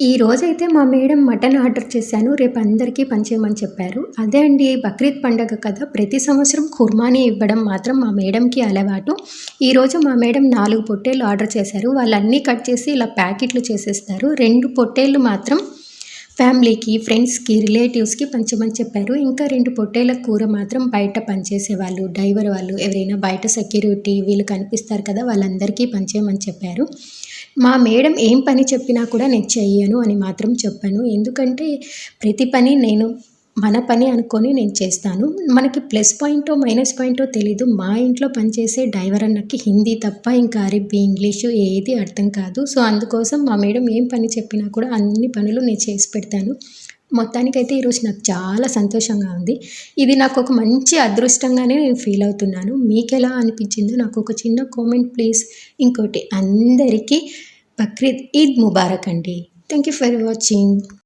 ఈ రోజైతే మా మేడం మటన్ ఆర్డర్ చేశాను. రేపు అందరికీ పంచేయమని చెప్పారు. అదే అండి బక్రీద్ పండగ కదా! ప్రతి సంవత్సరం కుర్మానీ ఇవ్వడం మాత్రం మా మేడంకి అలవాటు. ఈరోజు మా మేడం 4 పొట్టేళ్ళు ఆర్డర్ చేశారు. వాళ్ళన్నీ కట్ చేసి ఇలా ప్యాకెట్లు చేసేస్తారు. 2 పొట్టేళ్ళు మాత్రం ఫ్యామిలీకి, ఫ్రెండ్స్‌కి, రిలేటివ్స్‌కి పంచమని చెప్పారు. ఇంకా 2 పొట్టేళ్ల కూర మాత్రం బయట పనిచేసేవాళ్ళు, డ్రైవర్ వాళ్ళు, ఎవరైనా బయట సెక్యూరిటీ వీళ్ళు కనిపిస్తారు కదా! వాళ్ళందరికీ పంచేయమని చెప్పారు. మా మేడం ఏం పని చెప్పినా కూడా నేను చెయ్యను అని మాత్రం చెప్పను. ఎందుకంటే ప్రతి పని నేను మన పని అనుకోని నేను చేస్తాను. మనకి ప్లస్ పాయింటో, మైనస్ పాయింటో తెలీదు. మా ఇంట్లో పనిచేసే డ్రైవర్ అన్నకి హిందీ తప్ప ఇంకా అరబ్బీ, ఇంగ్లీషు ఏది అర్థం కాదు. సో, అందుకోసం మా మేడం ఏం పని చెప్పినా కూడా అన్ని పనులు నేను చేసి పెడతాను. మొత్తానికైతే ఈరోజు నాకు చాలా సంతోషంగా ఉంది. ఇది నాకొక మంచి అదృష్టంగానే నేను ఫీల్ అవుతున్నాను. మీకెలా అనిపించిందో నాకొక చిన్న కామెంట్ ప్లీజ్. ఇంకోటి అందరికీ బక్రీద్ ఈద్ ముబారక్ అండి. Thank you for watching.